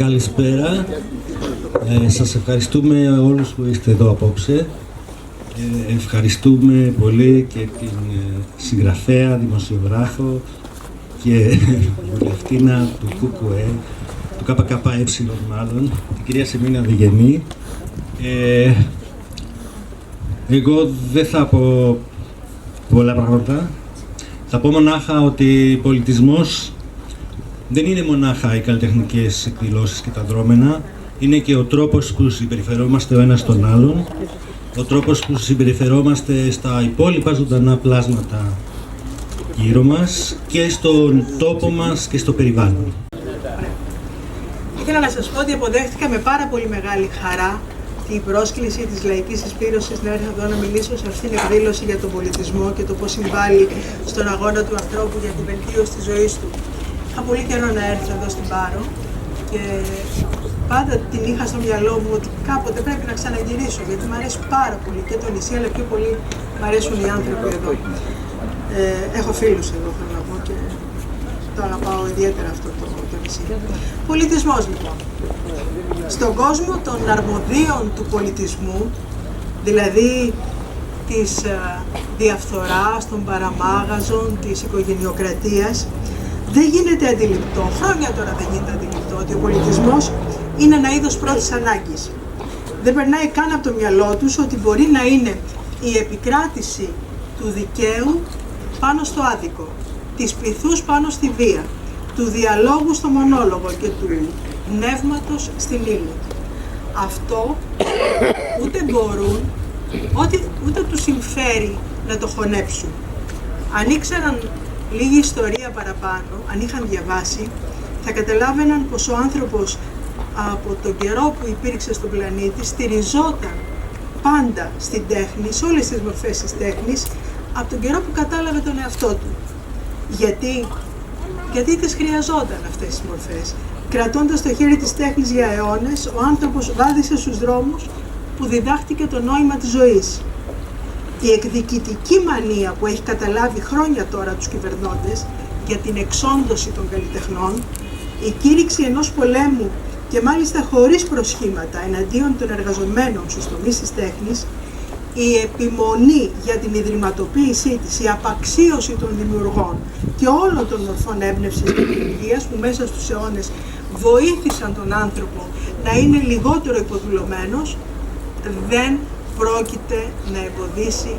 Καλησπέρα. Σας ευχαριστούμε όλους που είστε εδώ απόψε. Ευχαριστούμε πολύ και την συγγραφέα, δημοσιογράφο και βουλευτήνα του ΚΚΕ, του ΚΚΕ μάλλον, την κυρία Σεμίνα Διγενή. Εγώ δεν θα πω πολλά πράγματα. Θα πω μονάχα ότι πολιτισμός δεν είναι μονάχα οι καλλιτεχνικές εκδηλώσεις και τα δρόμενα, είναι και ο τρόπος που συμπεριφερόμαστε ο ένας τον άλλον, ο τρόπος που συμπεριφερόμαστε στα υπόλοιπα ζωντανά πλάσματα γύρω μας και στον τόπο μας και στο περιβάλλον. Ήθελα να σας πω ότι αποδέχτηκα με πάρα πολύ μεγάλη χαρά την πρόσκληση της Λαϊκής Συσπήρωσης να έρθω εδώ να μιλήσω σε αυτήν την εκδήλωση για τον πολιτισμό και το πώς συμβάλλει στον αγώνα του ανθρώπου για την βελτίωση της ζωής του. Είχα πολύ καιρό να έρθω εδώ στην Πάρο και πάντα την είχα στο μυαλό μου ότι κάποτε πρέπει να ξαναγυρίσω, γιατί μου αρέσει πάρα πολύ και το νησί, αλλά πιο πολύ μου αρέσουν οι άνθρωποι εδώ. Έχω φίλους εδώ, θέλω να πω, και το αγαπάω ιδιαίτερα αυτό το νησί. Πολιτισμός λοιπόν. Στον κόσμο των αρμοδίων του πολιτισμού, δηλαδή της διαφθοράς, των παραμάγαζων, της οικογενειοκρατίας, δεν γίνεται αντιληπτό, χρόνια τώρα δεν γίνεται αντιληπτό, ότι ο πολιτισμός είναι ένα είδος πρώτης ανάγκης. Δεν περνάει καν από το μυαλό τους ότι μπορεί να είναι η επικράτηση του δικαίου πάνω στο άδικο, της πειθούς πάνω στη βία, του διαλόγου στο μονόλογο και του πνεύματος στην ύλη. Αυτό ούτε μπορούν, ούτε τους συμφέρει να το χωνέψουν. Αν ήξεραν λίγη ιστορία παραπάνω, αν είχαν διαβάσει, θα καταλάβαιναν πως ο άνθρωπος από τον καιρό που υπήρξε στον πλανήτη στηριζόταν πάντα στην τέχνη, σε όλες τις μορφές της τέχνης, από τον καιρό που κατάλαβε τον εαυτό του. Γιατί τις χρειαζόταν αυτές τις μορφές. Κρατώντας το χέρι της τέχνης για αιώνες, ο άνθρωπος βάδισε στους δρόμους που διδάχτηκε το νόημα της ζωής. Η εκδικητική μανία που έχει καταλάβει χρόνια τώρα τους κυβερνώντες για την εξόντωση των καλλιτεχνών, η κήρυξη ενός πολέμου και μάλιστα χωρίς προσχήματα εναντίον των εργαζομένων στους τομείς της τέχνης, η επιμονή για την ιδρυματοποίησή της, η απαξίωση των δημιουργών και όλων των μορφών έμπνευσης και δημιουργίας που μέσα στους αιώνες βοήθησαν τον άνθρωπο να είναι λιγότερο υποδουλωμένος, δεν πρόκειται να εμποδίσει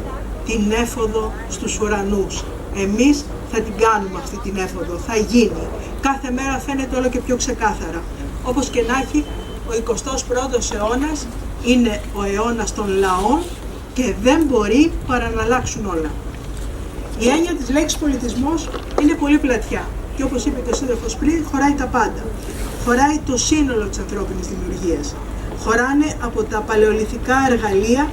την έφοδο στους ουρανούς. Εμείς θα την κάνουμε αυτή την έφοδο, θα γίνει. Κάθε μέρα φαίνεται όλο και πιο ξεκάθαρα. Όπως και να έχει, ο 21ος αιώνας είναι ο αιώνας των λαών και δεν μπορεί παρά να αλλάξουν όλα. Η έννοια της λέξης πολιτισμός είναι πολύ πλατιά και όπως είπε και ο σύντροφος πριν, χωράει τα πάντα. Χωράει το σύνολο της ανθρώπινης δημιουργίας. Χωράνε από τα παλαιολιθικά εργαλεία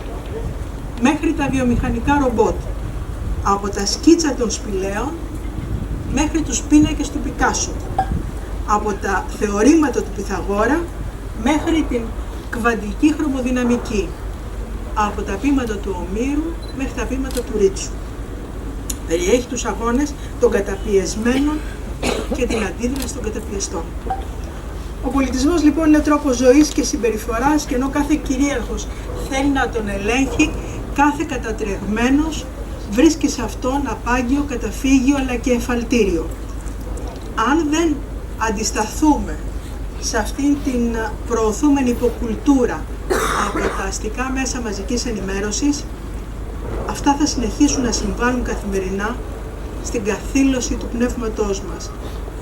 μέχρι τα βιομηχανικά ρομπότ. Από τα σκίτσα των σπηλαίων μέχρι τους πίνακες του Πικάσο. Από τα θεωρήματα του Πυθαγόρα μέχρι την κβαντική χρωμοδυναμική. Από τα ποίηματα του Ομήρου μέχρι τα ποίηματα του Ρίτσου. Περιέχει τους αγώνες των καταπιεσμένων και την αντίδραση των καταπιεστών. Ο πολιτισμός λοιπόν είναι τρόπος ζωής και συμπεριφοράς και ενώ κάθε κυρίαρχος θέλει να τον ελέγχει, κάθε κατατρεγμένος βρίσκει σε αυτόν απάγιο, καταφύγιο αλλά και εφαλτήριο. Αν δεν αντισταθούμε σε αυτήν την προωθούμενη υποκουλτούρα από τα αστικά μέσα μαζικής ενημέρωσης, αυτά θα συνεχίσουν να συμβάλλουν καθημερινά στην καθήλωση του πνεύματός μας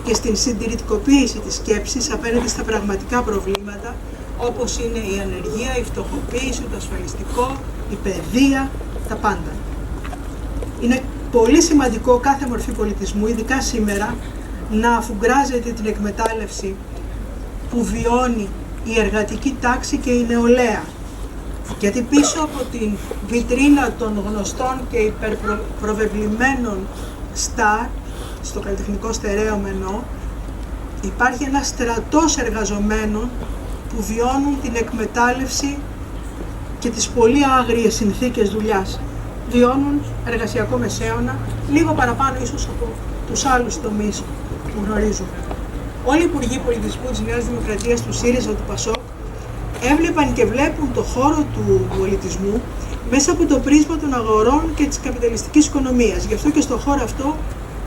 και στην συντηρητικοποίηση της σκέψης απέναντι στα πραγματικά προβλήματα, όπως είναι η ανεργία, η φτωχοποίηση, το ασφαλιστικό, η παιδεία, τα πάντα. Είναι πολύ σημαντικό κάθε μορφή πολιτισμού, ειδικά σήμερα, να αφουγκράζεται την εκμετάλλευση που βιώνει η εργατική τάξη και η νεολαία. Γιατί πίσω από την βιτρίνα των γνωστών και υπερπροβεβλημένων στάρ, στο καλλιτεχνικό στερέωμενο, υπάρχει ένα στρατός εργαζομένων που βιώνουν την εκμετάλλευση και τις πολύ άγριες συνθήκες δουλειάς. Βιώνουν εργασιακό μεσαίωνα, λίγο παραπάνω ίσως από τους άλλους τομείς που γνωρίζουμε. όλοι οι υπουργοί πολιτισμού της Νέας Δημοκρατίας, του ΣΥΡΙΖΑ, του ΠΑΣΟΚ, έβλεπαν και βλέπουν το χώρο του πολιτισμού μέσα από το πρίσμα των αγορών και της καπιταλιστικής οικονομίας. Γι' αυτό και στον χώρο αυτό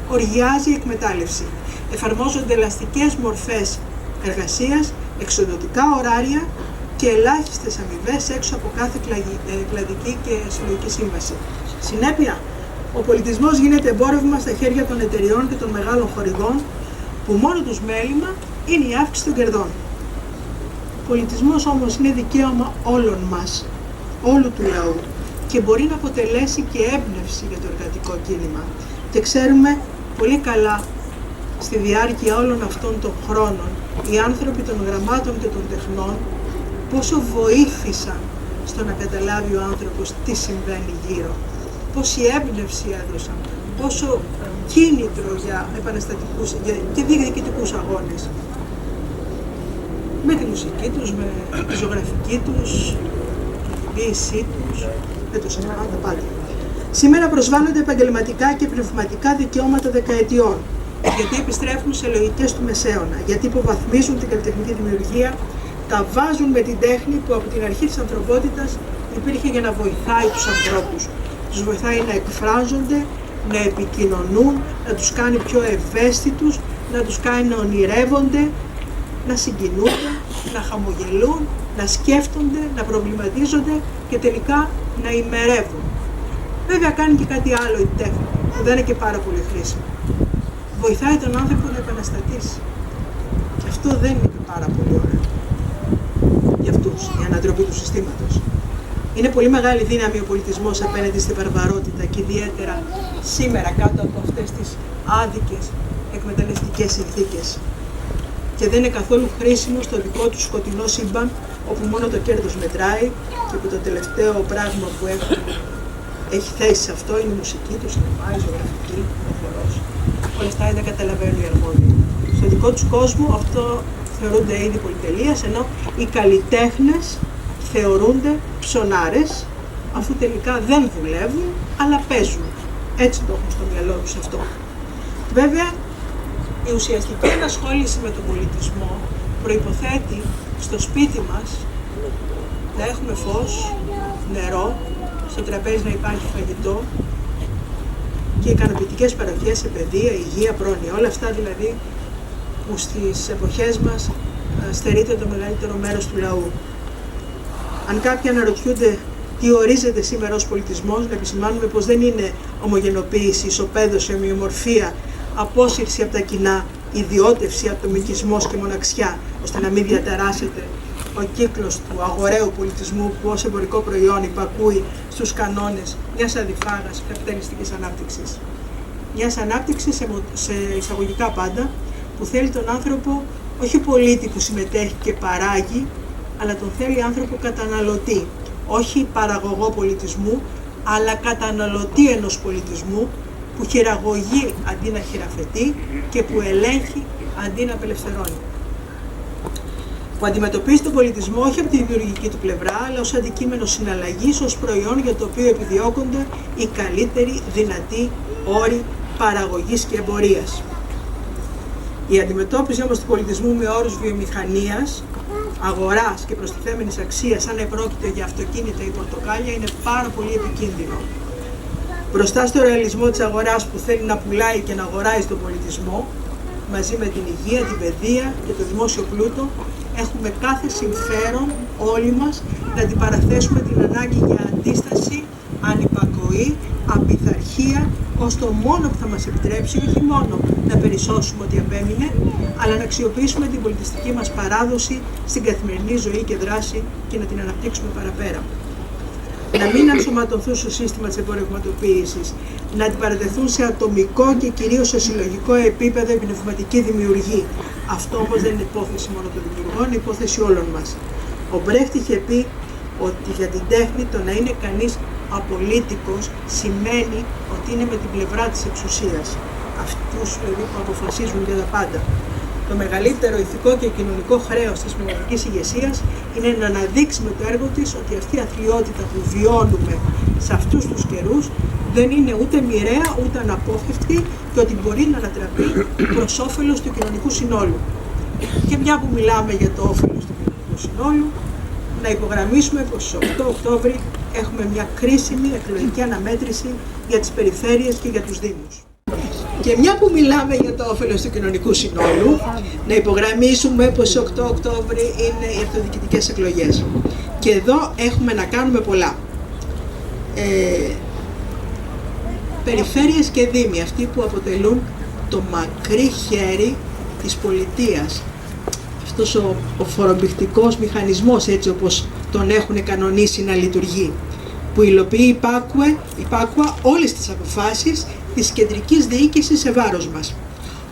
οργιάζει η εκμετάλλευση. Εφαρμόζονται ελαστικές μορφές εργασίας, εξοδοτικά ωράρια και ελάχιστες αμοιβές έξω από κάθε κλαδική και συλλογική σύμβαση. Συνέπεια, ο πολιτισμός γίνεται εμπόρευμα στα χέρια των εταιριών και των μεγάλων χορηγών, που μόνο τους μέλημα είναι η αύξηση των κερδών. Ο πολιτισμός όμως είναι δικαίωμα όλων μας, όλου του λαού, και μπορεί να αποτελέσει και έμπνευση για το εργατικό κίνημα. Και ξέρουμε πολύ καλά, στη διάρκεια όλων αυτών των χρόνων, οι άνθρωποι των γραμμάτων και των τεχνών πόσο βοήθησαν στο να καταλάβει ο άνθρωπος τι συμβαίνει γύρω, πόση έμπνευση έδωσαν, πόσο κίνητρο για επαναστατικούς και διεκδικητικούς αγώνες. Με τη μουσική τους, με τη ζωγραφική τους, την ποίησή τους, με το σινεμά, τα πάντα. Σήμερα προσβάλλονται επαγγελματικά και πνευματικά δικαιώματα δεκαετιών, γιατί επιστρέφουν σε λογικές του Μεσαίωνα, γιατί υποβαθμίζουν την καλλιτεχνική δημιουργία, τα βάζουν με την τέχνη που από την αρχή της ανθρωπότητας υπήρχε για να βοηθάει τους ανθρώπους. Τους βοηθάει να εκφράζονται, να επικοινωνούν, να τους κάνει πιο ευαίσθητους, να τους κάνει να ονειρεύονται, να συγκινούνται, να χαμογελούν, να σκέφτονται, να προβληματίζονται και τελικά να ημερεύουν. Βέβαια κάνει και κάτι άλλο η τέχνη, που δεν είναι και πάρα πολύ χρήσιμο. Βοηθάει τον άνθρωπο να επαναστατήσει. Και αυτό δεν είναι και πάρα πολύ ωραίο για αυτούς, η ανατροπή του συστήματος. Είναι πολύ μεγάλη δύναμη ο πολιτισμός απέναντι στη βαρβαρότητα και ιδιαίτερα σήμερα κάτω από αυτές τις άδικες εκμεταλλευτικές συνθήκες. Και δεν είναι καθόλου χρήσιμο στο δικό του σκοτεινό σύμπαν, όπου μόνο το κέρδος μετράει και που το τελευταίο πράγμα που έχει θέση σε αυτό είναι η μουσική, το σινεμά, η ζωγραφική, ο χορός. Όλα αυτά δεν καταλαβαίνουν οι αρμόδιοι. Στο δικό τους κόσμο αυτό θεωρούνται είδη πολυτελείας, ενώ οι καλλιτέχνες θεωρούνται ψωνάρες, αφού τελικά δεν δουλεύουν, αλλά παίζουν. Έτσι το έχουν στο μυαλό τους αυτό. Βέβαια, η ουσιαστική ενασχόληση με τον πολιτισμό προϋποθέτει στο σπίτι μας να έχουμε φως, νερό, στο τραπέζι να υπάρχει φαγητό και ικανοποιητικές παροχές σε παιδεία, υγεία, πρόνοια. Όλα αυτά δηλαδή που στις εποχές μας στερείται το μεγαλύτερο μέρος του λαού. Αν κάποιοι αναρωτιούνται τι ορίζεται σήμερα ως πολιτισμός, να επισημάνουμε πως δεν είναι ομογενοποίηση, ισοπαίδωση, ομοιομορφία, απόσυρση από τα κοινά, ιδιώτευση, ατομικισμός και μοναξιά, ώστε να μην διαταράσσεται ο κύκλος του αγοραίου πολιτισμού που ως εμπορικό προϊόν υπακούει στους κανόνες μιας αδιφάγας καπιταλιστικής ανάπτυξης. Μιας ανάπτυξης σε εισαγωγικά πάντα, που θέλει τον άνθρωπο όχι πολίτη που συμμετέχει και παράγει, αλλά τον θέλει άνθρωπο καταναλωτή, όχι παραγωγό πολιτισμού, αλλά καταναλωτή ενός πολιτισμού που χειραγωγεί αντί να χειραφετεί και που ελέγχει αντί να απελευθερώνει. Που αντιμετωπίζει τον πολιτισμό όχι από τη δημιουργική του πλευρά, αλλά ως αντικείμενο συναλλαγής, ως προϊόν για το οποίο επιδιώκονται οι καλύτεροι δυνατοί όροι παραγωγής και εμπορίας. Η αντιμετώπιση όμως του πολιτισμού με όρους βιομηχανίας, αγοράς και προστιθέμενης αξίας, σαν επρόκειτο για αυτοκίνητα ή πορτοκάλια, είναι πάρα πολύ επικίνδυνο. Μπροστά στο ρεαλισμό της αγοράς που θέλει να πουλάει και να αγοράζει τον πολιτισμό, μαζί με την υγεία, την παιδεία και το δημόσιο πλούτο, έχουμε κάθε συμφέρον όλοι μας να αντιπαραθέσουμε την ανάγκη για αντίσταση, ανυπακοή, απειθαρχία, ως το μόνο που θα μας επιτρέψει όχι μόνο να περισσώσουμε ό,τι απέμεινε, αλλά να αξιοποιήσουμε την πολιτιστική μας παράδοση στην καθημερινή ζωή και δράση και να την αναπτύξουμε παραπέρα. Να μην ενσωματωθούν στο σύστημα της εμπορευματοποίησης, να αντιπαρατεθούν σε ατομικό και κυρίως σε συλλογικό επίπεδο η πνευματική δημιουργία. Αυτό όμως δεν είναι υπόθεση μόνο των δημιουργών, είναι υπόθεση όλων μας. Ο Μπρέχτ είχε πει ότι για την τέχνη το να είναι κανείς απολίτικος σημαίνει ότι είναι με την πλευρά της εξουσίας. Αυτούς δηλαδή που αποφασίζουν για τα πάντα. Το μεγαλύτερο ηθικό και κοινωνικό χρέος της πνευματικής ηγεσίας είναι να αναδείξει με το έργο της ότι αυτή η αθλιότητα που βιώνουμε σε αυτούς τους καιρούς δεν είναι ούτε μοιραία ούτε αναπόφευκτη και ότι μπορεί να ανατραπεί προς όφελος του κοινωνικού συνόλου. Και μια που μιλάμε για το όφελος του κοινωνικού συνόλου, να υπογραμμίσουμε πως στις 8 Οκτώβρη έχουμε μια κρίσιμη εκλογική αναμέτρηση για τις περιφέρειες και για τους δήμους. Και μια που μιλάμε για το όφελος του κοινωνικού συνόλου, να υπογραμμίσουμε πως στις 8 Οκτώβρη είναι οι αυτοδιοικητικές εκλογές. Και εδώ έχουμε να κάνουμε πολλά. Περιφέρειες και δήμοι, αυτοί που αποτελούν το μακρύ χέρι της πολιτείας. Αυτός ο φορομπηχτικός μηχανισμός, έτσι όπως τον έχουν κανονίσει να λειτουργεί, που υλοποιεί υπάκουα όλες τις αποφάσεις της κεντρικής διοίκησης σε βάρος μας.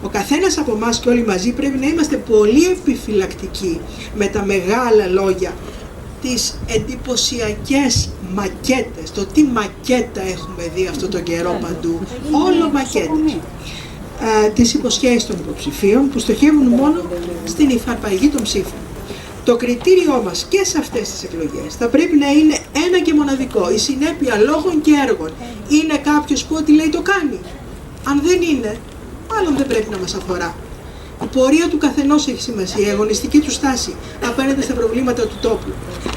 Ο καθένας από εμάς και όλοι μαζί πρέπει να είμαστε πολύ επιφυλακτικοί με τα μεγάλα λόγια, τις εντυπωσιακές μακέτες, το τι μακέτα έχουμε δει αυτό τον καιρό παντού, όλο μακέτες. Τις υποσχέσεις των υποψηφίων που στοχεύουν μόνο στην υφαρπαγή των ψήφων. Το κριτήριό μας και σε αυτές τις εκλογές θα πρέπει να είναι ένα και μοναδικό, η συνέπεια λόγων και έργων. Είναι κάποιος που ό,τι λέει το κάνει. Αν δεν είναι, μάλλον δεν πρέπει να μας αφορά. Η πορεία του καθενός έχει σημασία, η αγωνιστική του στάση απέναντι στα προβλήματα του τόπου.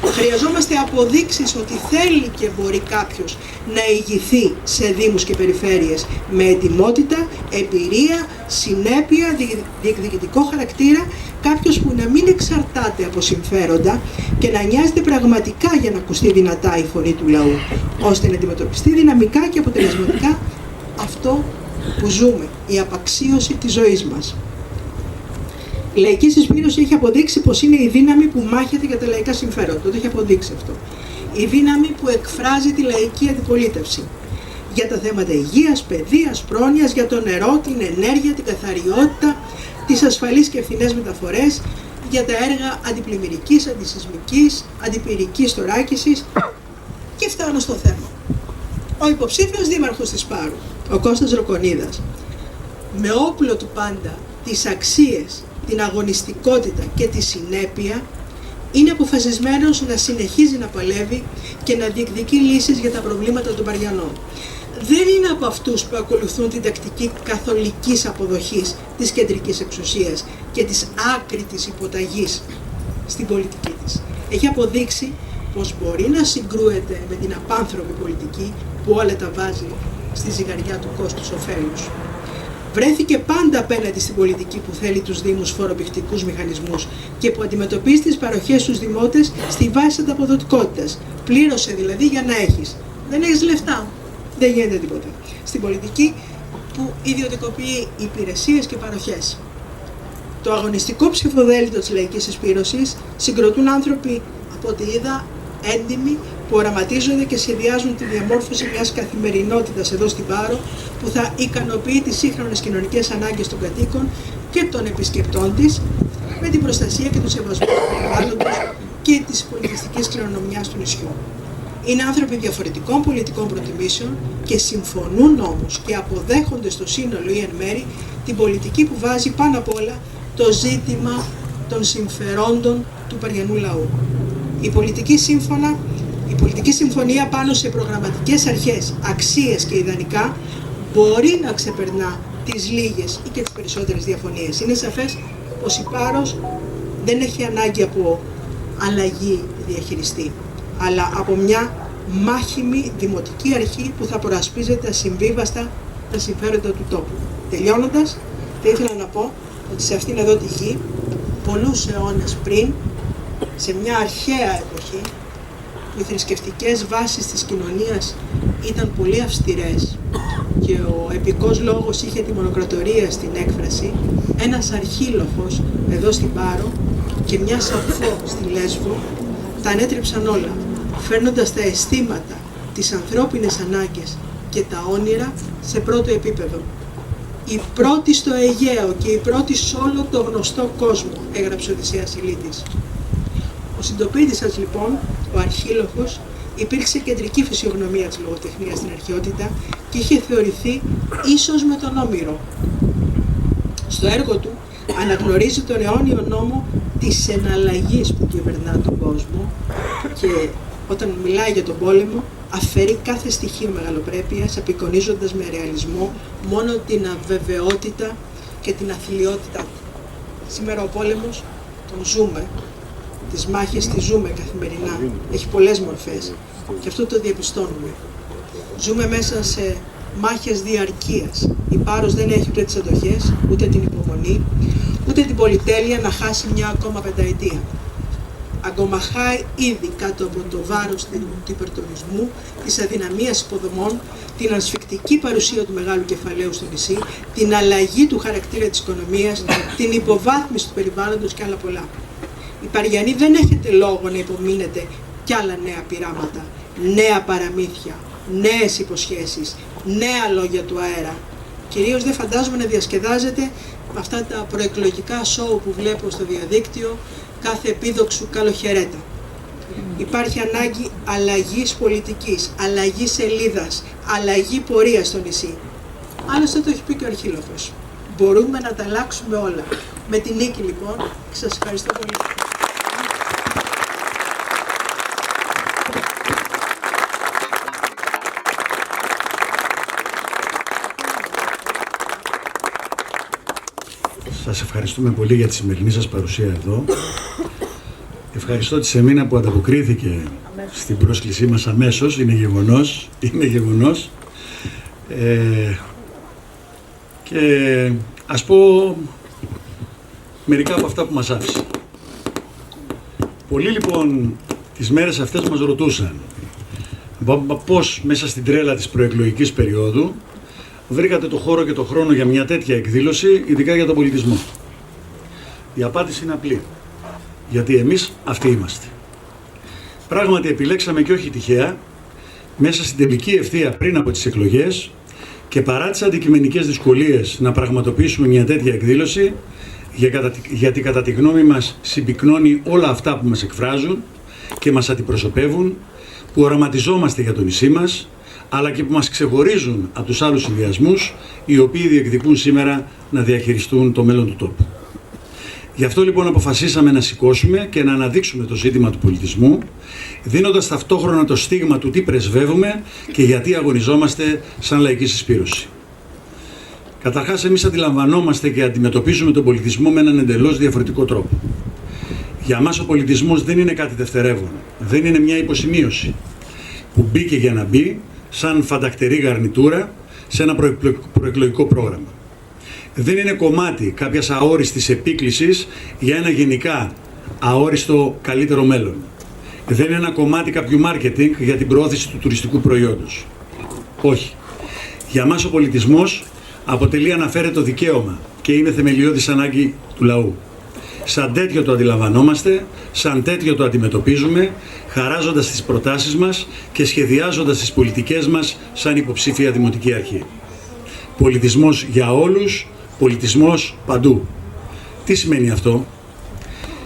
Χρειαζόμαστε αποδείξεις ότι θέλει και μπορεί κάποιος να ηγηθεί σε δήμους και περιφέρειες με ετοιμότητα, εμπειρία, συνέπεια, διεκδικητικό χαρακτήρα, κάποιος που να μην εξαρτάται από συμφέροντα και να νοιάζεται πραγματικά για να ακουστεί δυνατά η φωνή του λαού, ώστε να αντιμετωπιστεί δυναμικά και αποτελεσματικά αυτό που ζούμε, η απαξίωση της ζωής μας. Η λαϊκή συσπήρωση έχει αποδείξει πως είναι η δύναμη που μάχεται για τα λαϊκά συμφέροντα. Το έχει αποδείξει αυτό. Η δύναμη που εκφράζει τη λαϊκή αντιπολίτευση για τα θέματα υγείας, παιδείας, πρόνοιας, για το νερό, την ενέργεια, την καθαριότητα, τις ασφαλείς και ευθυνές μεταφορές, για τα έργα αντιπλημμυρικής, αντισυσμικής, αντιπυρικής θωράκισης. Και φτάνω στο θέμα. Ο υποψήφιος δήμαρχος της Πάρου, ο Κώστας Ροκονίδας, με όπλο του πάντα τις αξίες, την αγωνιστικότητα και τη συνέπεια, είναι αποφασισμένος να συνεχίζει να παλεύει και να διεκδικεί λύσεις για τα προβλήματα των Παριανών. Δεν είναι από αυτούς που ακολουθούν την τακτική καθολικής αποδοχής της κεντρικής εξουσίας και της άκρητης υποταγής στην πολιτική της. Έχει αποδείξει πως μπορεί να συγκρούεται με την απάνθρωπη πολιτική που όλα τα βάζει στη ζυγαριά του κόστους ωφέλους. Βρέθηκε πάντα απέναντι στην πολιτική που θέλει τους δήμους φορομπηχτικούς μηχανισμούς και που αντιμετωπίζει τις παροχές στους δημότες στη βάση ανταποδοτικότητας. Πλήρωσε δηλαδή για να έχεις. Δεν έχεις λεφτά, δεν γίνεται τίποτα. Στην πολιτική που ιδιωτικοποιεί υπηρεσίες και παροχές. Το αγωνιστικό ψηφοδέλτιο της λαϊκής συσπήρωσης συγκροτούν άνθρωποι, από ό,τι είδα, έντιμοι, που οραματίζονται και σχεδιάζουν τη διαμόρφωση μιας καθημερινότητας εδώ στην Πάρο που θα ικανοποιεί τις σύγχρονες κοινωνικές ανάγκες των κατοίκων και των επισκεπτών της με την προστασία και το σεβασμό του περιβάλλοντος και της πολιτιστικής κληρονομιάς του νησιού. Είναι άνθρωποι διαφορετικών πολιτικών προτιμήσεων και συμφωνούν όμως και αποδέχονται στο σύνολο ή εν μέρη την πολιτική που βάζει πάνω απ' όλα το ζήτημα των συμφερόντων του Παριανού λαού. Η πολιτική συμφωνία πάνω σε προγραμματικές αρχές, αξίες και ιδανικά μπορεί να ξεπερνά τις λίγες ή και τις περισσότερες διαφωνίες. Είναι σαφές πως η Πάρος δεν έχει ανάγκη από αλλαγή διαχειριστή, αλλά από μια μάχημη δημοτική αρχή που θα προασπίζεται ασυμβίβαστα τα συμφέροντα του τόπου. Τελειώνοντας, θα ήθελα να πω ότι σε αυτήν εδώ τη γη, πολλούς αιώνες πριν, σε μια αρχαία εποχή, που οι θρησκευτικές βάσεις της κοινωνίας ήταν πολύ αυστηρές και ο επικός λόγος είχε τη μονοκρατορία στην έκφραση, ένας αρχίλοχος εδώ στην Πάρο και μια Σαφώ στη Λέσβο τα ανέτρεψαν όλα, φέρνοντας τα αισθήματα, τις ανθρώπινες ανάγκες και τα όνειρα σε πρώτο επίπεδο. Η πρώτη στο Αιγαίο και η πρώτη σε όλο το γνωστό κόσμο, έγραψε ο Οδυσσέας Ηλίτης. Ο συντοπίτης σας λοιπόν, ο αρχίλοχος, υπήρξε κεντρική φυσιογνωμία της λογοτεχνίας στην αρχαιότητα και είχε θεωρηθεί ίσως με τον Όμηρο. Στο έργο του αναγνωρίζει τον αιώνιο νόμο της εναλλαγής που κυβερνά τον κόσμο και όταν μιλάει για τον πόλεμο αφαιρεί κάθε στοιχείο μεγαλοπρέπειας, απεικονίζοντας με ρεαλισμό μόνο την αβεβαιότητα και την αθλιότητά του. Σήμερα ο πόλεμος τον ζούμε, τις μάχες τις ζούμε καθημερινά, έχει πολλές μορφές και αυτό το διαπιστώνουμε. Ζούμε μέσα σε μάχες διαρκείας. Η Πάρος δεν έχει ούτε τις αντοχές, ούτε την υπομονή, ούτε την πολυτέλεια να χάσει μια ακόμα πενταετία. Αγκομαχάει ήδη κάτω από το βάρος του υπερτουρισμού, της αδυναμίας υποδομών, την ασφικτική παρουσία του μεγάλου κεφαλαίου στο νησί, την αλλαγή του χαρακτήρα της οικονομίας, την υποβάθμιση του περιβάλλοντος και άλλα πολλά. Οι Παριανοί δεν έχετε λόγο να υπομείνετε κι άλλα νέα πειράματα, νέα παραμύθια, νέες υποσχέσεις, νέα λόγια του αέρα. Κυρίως δεν φαντάζομαι να διασκεδάζετε με αυτά τα προεκλογικά σόου που βλέπω στο διαδίκτυο κάθε επίδοξου καλοχαιρέτα. Υπάρχει ανάγκη αλλαγής πολιτικής, αλλαγής σελίδας, αλλαγή πορείας στο νησί. Άλλωστε το έχει πει και ο Αρχίλοφος. Μπορούμε να τα αλλάξουμε όλα. Με την νίκη λοιπόν, σας ευχαριστώ πολύ. Σας ευχαριστούμε πολύ για τη σημερινή σας παρουσία εδώ. Ευχαριστώ τη Σεμίνα που ανταποκρίθηκε στην πρόσκλησή μας αμέσως. Είναι γεγονός. Και ας πω μερικά από αυτά που μας άφησε. Πολλοί λοιπόν τις μέρες αυτές μας ρωτούσαν πώς μέσα στην τρέλα της προεκλογικής περίοδου βρήκατε το χώρο και το χρόνο για μια τέτοια εκδήλωση, ειδικά για τον πολιτισμό. Η απάντηση είναι απλή. Γιατί εμείς αυτοί είμαστε. Πράγματι επιλέξαμε και όχι τυχαία, μέσα στην τελική ευθεία πριν από τις εκλογές και παρά τις αντικειμενικές δυσκολίες να πραγματοποιήσουμε μια τέτοια εκδήλωση, γιατί κατά τη γνώμη μας συμπυκνώνει όλα αυτά που μας εκφράζουν και μας αντιπροσωπεύουν, που οραματιζόμαστε για το νησί μας, αλλά και που μας ξεχωρίζουν από τους άλλους συνδυασμούς, οι οποίοι διεκδικούν σήμερα να διαχειριστούν το μέλλον του τόπου. Γι' αυτό λοιπόν αποφασίσαμε να σηκώσουμε και να αναδείξουμε το ζήτημα του πολιτισμού, δίνοντας ταυτόχρονα το στίγμα του τι πρεσβεύουμε και γιατί αγωνιζόμαστε σαν λαϊκή συσπήρωση. Καταρχάς, εμείς αντιλαμβανόμαστε και αντιμετωπίζουμε τον πολιτισμό με έναν εντελώς διαφορετικό τρόπο. Για μας ο πολιτισμός δεν είναι κάτι δευτερεύον, δεν είναι μια υποσημείωση που μπήκε για να μπει σαν φαντακτερή γαρνιτούρα σε ένα προεκλογικό πρόγραμμα. Δεν είναι κομμάτι κάποιας αόριστης επίκλησης για ένα γενικά αόριστο καλύτερο μέλλον. Δεν είναι ένα κομμάτι κάποιου μάρκετινγκ για την προώθηση του τουριστικού προϊόντος. Όχι. Για μας ο πολιτισμός αποτελεί αναφέρετο δικαίωμα και είναι θεμελιώδης ανάγκη του λαού. Σαν τέτοιο το αντιλαμβανόμαστε, σαν τέτοιο το αντιμετωπίζουμε, χαράζοντας τις προτάσεις μας και σχεδιάζοντας τις πολιτικές μας σαν υποψήφια δημοτική αρχή. Πολιτισμός για όλους, πολιτισμός παντού. Τι σημαίνει αυτό?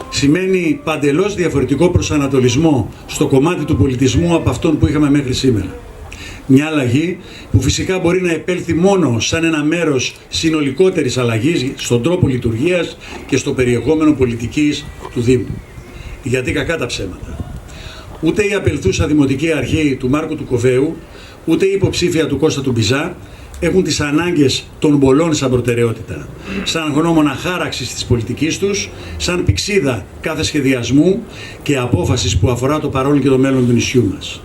Σημαίνει παντελώς διαφορετικό προσανατολισμό στο κομμάτι του πολιτισμού από αυτόν που είχαμε μέχρι σήμερα. Μια αλλαγή που φυσικά μπορεί να επέλθει μόνο σαν ένα μέρος συνολικότερης αλλαγής στον τρόπο λειτουργίας και στο περιεχόμενο πολιτικής του Δήμου. Γιατί κακά τα ψέματα. Ούτε η απελθούσα δημοτική αρχή του Μάρκου του Κοβέου, ούτε η υποψήφια του Κώστα του Μπιζά έχουν τις ανάγκες των πολλών σαν προτεραιότητα, σαν γνώμονα χάραξης της πολιτικής τους, σαν πηξίδα κάθε σχεδιασμού και απόφασης που αφορά το παρόν και το μέλλον του νησιού μας.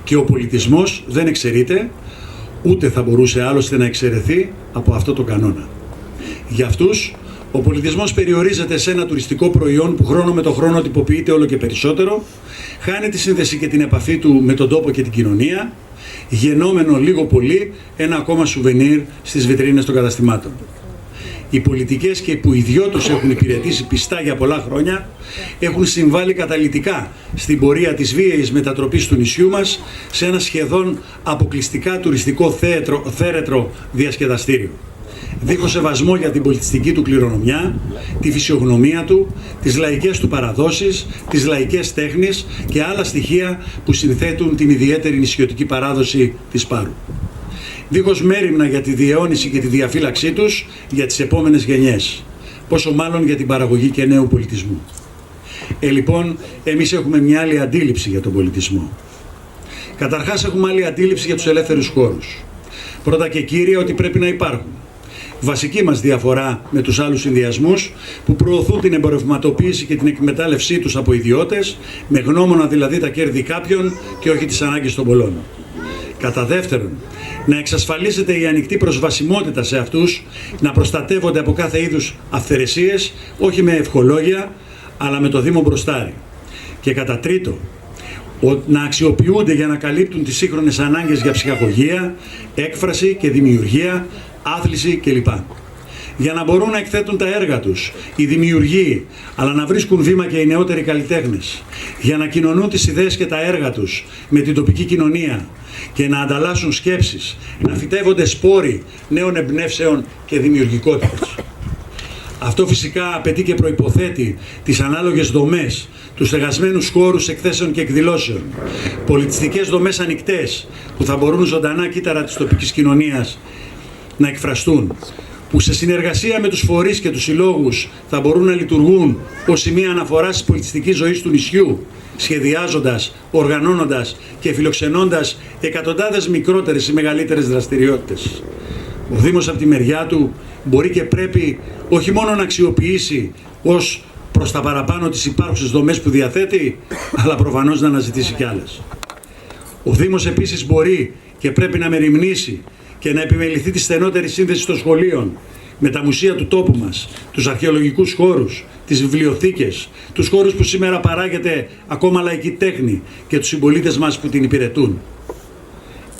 Και ο πολιτισμός δεν εξαιρείται, ούτε θα μπορούσε άλλωστε να εξαιρεθεί από αυτό το κανόνα. Για αυτούς, ο πολιτισμός περιορίζεται σε ένα τουριστικό προϊόν που χρόνο με το χρόνο τυποποιείται όλο και περισσότερο, χάνει τη σύνδεση και την επαφή του με τον τόπο και την κοινωνία, γεννόμενο λίγο πολύ ένα ακόμα σουβενίρ στις βιτρίνες των καταστημάτων. Οι πολιτικές και που οι δυο τους έχουν υπηρετήσει πιστά για πολλά χρόνια έχουν συμβάλει καταλυτικά στην πορεία της βίαιης μετατροπής του νησιού μας σε ένα σχεδόν αποκλειστικά τουριστικό θέρετρο διασκεδαστήριο. Δίχως σεβασμό για την πολιτιστική του κληρονομιά, τη φυσιογνωμία του, τις λαϊκές του παραδόσεις, τις λαϊκές τέχνης και άλλα στοιχεία που συνθέτουν την ιδιαίτερη νησιωτική παράδοση της Πάρου. Δίχως μέριμνα για τη διαιώνιση και τη διαφύλαξή τους για τις επόμενες γενιές, πόσο μάλλον για την παραγωγή και νέου πολιτισμού. Λοιπόν, εμείς έχουμε μια άλλη αντίληψη για τον πολιτισμό. Καταρχάς έχουμε άλλη αντίληψη για τους ελεύθερους χώρους. Πρώτα και κύρια ότι πρέπει να υπάρχουν. βασική μας διαφορά με τους άλλους συνδυασμούς που προωθούν την εμπορευματοποίηση και την εκμετάλλευσή τους από ιδιώτες, με γνώμονα δηλαδή τα κέρδη κάποιων και όχι τις ανάγκες των πολλών. Κατά δεύτερον, να εξασφαλίσετε η ανοιχτή προσβασιμότητα σε αυτούς, να προστατεύονται από κάθε είδους αυθαιρεσίες, όχι με ευχολόγια, αλλά με το Δήμο μπροστάρι. Και κατά τρίτο, να αξιοποιούνται για να καλύπτουν τις σύγχρονες ανάγκες για ψυχαγωγία, έκφραση και δημιουργία, άθληση κλπ. Για να μπορούν να εκθέτουν τα έργα τους οι δημιουργοί, αλλά να βρίσκουν βήμα και οι νεότεροι καλλιτέχνες, για να κοινωνούν τις ιδέες και τα έργα τους με την τοπική κοινωνία και να ανταλλάσσουν σκέψεις, να φυτεύονται σπόροι νέων εμπνεύσεων και δημιουργικότητας. Αυτό φυσικά απαιτεί και προϋποθέτει τις ανάλογες δομές, τους στεγασμένους χώρους εκθέσεων και εκδηλώσεων, πολιτιστικές δομές ανοιχτές που θα μπορούν ζωντανά κύτταρα της τοπικής κοινωνίας να εκφραστούν, που σε συνεργασία με τους φορείς και τους συλλόγους θα μπορούν να λειτουργούν ως σημεία αναφοράς της πολιτιστικής ζωής του νησιού, σχεδιάζοντας, οργανώνοντας και φιλοξενώντας εκατοντάδες μικρότερες ή μεγαλύτερες δραστηριότητες. Ο Δήμος από τη μεριά του μπορεί και πρέπει όχι μόνο να αξιοποιήσει ως προς τα παραπάνω τις υπάρχουσες δομές που διαθέτει, αλλά προφανώς να αναζητήσει κι άλλες. Ο Δήμος επίσης μπορεί και πρέπει να μεριμνήσει και να επιμεληθεί τη στενότερη σύνδεση των σχολείων με τα μουσεία του τόπου μας, τους αρχαιολογικούς χώρους, τις βιβλιοθήκες, τους χώρους που σήμερα παράγεται ακόμα λαϊκή τέχνη και τους συμπολίτες μας που την υπηρετούν.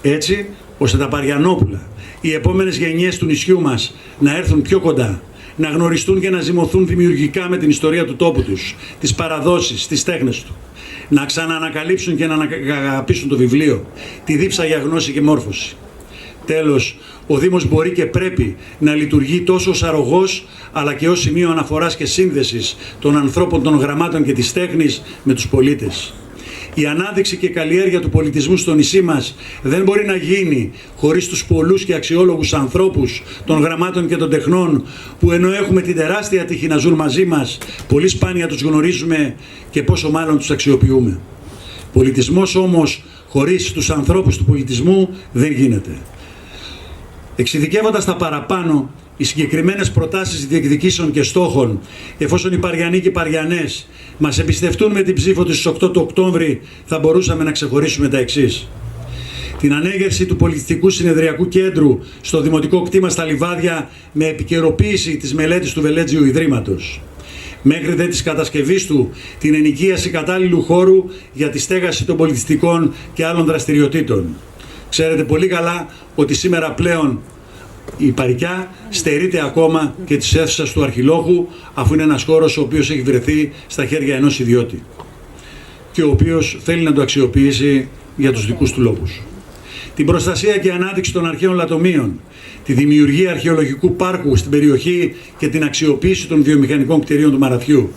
Έτσι, ώστε τα Παριανόπουλα, οι επόμενες γενιές του νησιού μας να έρθουν πιο κοντά, να γνωριστούν και να ζυμωθούν δημιουργικά με την ιστορία του τόπου τους, τις παραδόσεις, τις τέχνες του, να ξαναανακαλύψουν και να αγαπήσουν το βιβλίο, τη δίψα για γνώση και μόρφωση. Τέλος, ο Δήμος μπορεί και πρέπει να λειτουργεί τόσο ως αρρωγός, αλλά και ως σημείο αναφοράς και σύνδεσης των ανθρώπων, των γραμμάτων και της τέχνης με τους πολίτες. Η ανάδειξη και καλλιέργεια του πολιτισμού στο νησί μας δεν μπορεί να γίνει χωρίς τους πολλούς και αξιόλογους ανθρώπους των γραμμάτων και των τεχνών που, ενώ έχουμε την τεράστια τύχη να ζουν μαζί μας, πολύ σπάνια τους γνωρίζουμε και πόσο μάλλον τους αξιοποιούμε. Πολιτισμός όμως χωρίς τους ανθρώπους του πολιτισμού δεν γίνεται. Εξειδικεύοντας τα παραπάνω, οι συγκεκριμένες προτάσεις διεκδικήσεων και στόχων, εφόσον οι Παριανοί και οι Παριανές μας εμπιστευτούν με την ψήφο τους στις 8 του Οκτώβρη, θα μπορούσαμε να ξεχωρίσουμε τα εξής. Την ανέγερση του Πολιτιστικού Συνεδριακού Κέντρου στο Δημοτικό Κτήμα στα Λιβάδια με επικαιροποίηση της μελέτης του Βελέτζιου Ιδρύματος. Μέχρι δε της κατασκευής του την ενοικίαση κατάλληλου χώρου για τη στέγαση των πολιτιστικών και άλλων δραστηριοτήτων. Ξέρετε πολύ καλά ότι σήμερα πλέον η Παρικιά στερείται ακόμα και της αίθουσας του Αρχιλόχου, αφού είναι ένας χώρος ο οποίος έχει βρεθεί στα χέρια ενός ιδιώτη και ο οποίος θέλει να το αξιοποιήσει για τους δικούς του λόγους. Την προστασία και ανάδειξη των αρχαίων λατομείων, τη δημιουργία αρχαιολογικού πάρκου στην περιοχή και την αξιοποίηση των βιομηχανικών κτηρίων του Μαραθιού,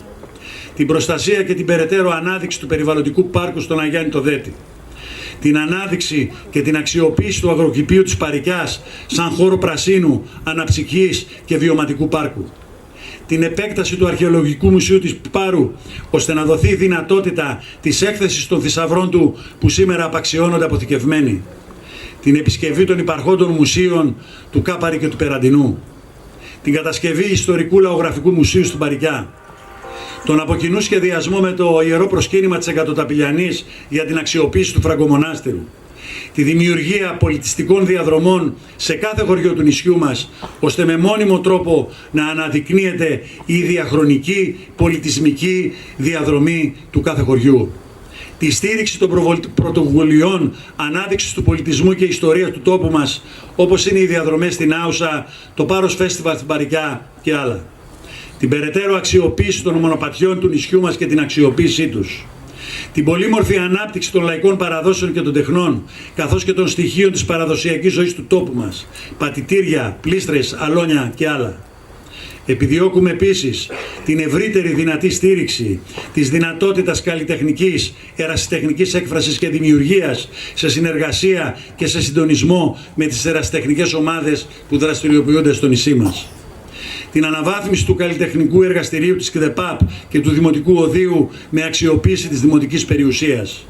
την προστασία και την περαιτέρω ανάδειξη του περιβαλλοντικού πάρκου στον Αγιάννη το Δέτη, την ανάδειξη και την αξιοποίηση του αγροκηπίου της Παρικιάς σαν χώρο πρασίνου, αναψυχής και βιωματικού πάρκου, την επέκταση του Αρχαιολογικού Μουσείου της Πάρου, ώστε να δοθεί η δυνατότητα της έκθεσης των θησαυρών του που σήμερα απαξιώνονται αποθηκευμένοι, την επισκευή των υπαρχόντων μουσείων του Κάπαρη και του Περαντινού, την κατασκευή ιστορικού λαογραφικού μουσείου στην Παρικιά, τον αποκοινού σχεδιασμό με το Ιερό Προσκύνημα της Εγκατοταπηλιανής για την αξιοποίηση του Φραγκομονάστηρου, τη δημιουργία πολιτιστικών διαδρομών σε κάθε χωριό του νησιού μας, ώστε με μόνιμο τρόπο να αναδεικνύεται η διαχρονική πολιτισμική διαδρομή του κάθε χωριού. Τη στήριξη των πρωτοβουλειών ανάδειξης του πολιτισμού και ιστορίας του τόπου μας, όπως είναι οι διαδρομές στην Άουσα, το Πάρος Φέστιβαλ στην Παρικιά και άλλα. Την περαιτέρω αξιοποίηση των μονοπατιών του νησιού μας και την αξιοποίησή τους. Την πολύμορφη ανάπτυξη των λαϊκών παραδόσεων και των τεχνών, καθώς και των στοιχείων της παραδοσιακής ζωής του τόπου μας, πατητήρια, πλήστρες, αλόνια και άλλα. Επιδιώκουμε επίσης την ευρύτερη δυνατή στήριξη της δυνατότητας καλλιτεχνικής, ερασιτεχνικής έκφρασης και δημιουργίας σε συνεργασία και σε συντονισμό με τις ερασιτεχνικές ομάδες που δραστηριοποιούνται στο νησί μας. Την αναβάθμιση του καλλιτεχνικού εργαστηρίου της ΚΔΕΠΑΠ και του Δημοτικού Οδείου με αξιοποίηση της δημοτικής περιουσίας.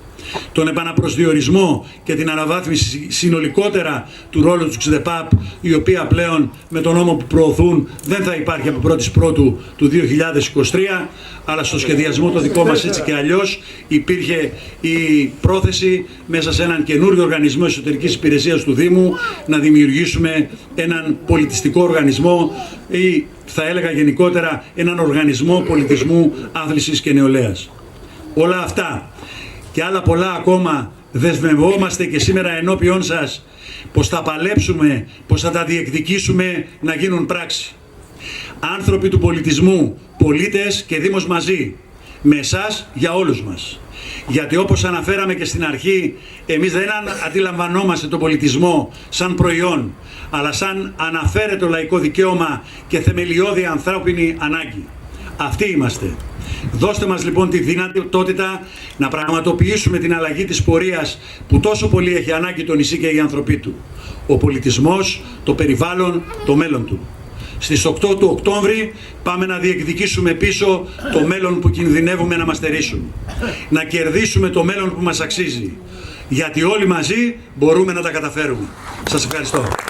τον επαναπροσδιορισμό και την αναβάθμιση συνολικότερα του ρόλου του ΞΔΕΠΑΠ, η οποία πλέον με τον νόμο που προωθούν δεν θα υπάρχει από 1η Πρώτου του 2023, αλλά στο σχεδιασμό το δικό μας έτσι και αλλιώς υπήρχε η πρόθεση μέσα σε έναν καινούριο οργανισμό εσωτερικής υπηρεσίας του Δήμου να δημιουργήσουμε έναν πολιτιστικό οργανισμό ή θα έλεγα γενικότερα έναν οργανισμό πολιτισμού, άθλησης και νεολαίας. Όλα αυτά και άλλα πολλά ακόμα δεσμευόμαστε και σήμερα ενώπιον σας πως θα παλέψουμε, πως θα τα διεκδικήσουμε να γίνουν πράξη. Άνθρωποι του πολιτισμού, πολίτες και Δήμος μαζί, με εσάς για όλους μας. Γιατί όπως αναφέραμε και στην αρχή, εμείς δεν αντιλαμβανόμαστε τον πολιτισμό σαν προϊόν, αλλά σαν αναφέρετο λαϊκό δικαίωμα και θεμελιώδη ανθρώπινη ανάγκη. Αυτοί είμαστε. Δώστε μας λοιπόν τη δυνατότητα να πραγματοποιήσουμε την αλλαγή της πορείας που τόσο πολύ έχει ανάγκη το νησί και οι άνθρωποι του. Ο πολιτισμός, το περιβάλλον, το μέλλον του. Στις 8 του Οκτώβρη πάμε να διεκδικήσουμε πίσω το μέλλον που κινδυνεύουμε να μας στερήσουν. Να κερδίσουμε το μέλλον που μας αξίζει. Γιατί όλοι μαζί μπορούμε να τα καταφέρουμε. Σας ευχαριστώ.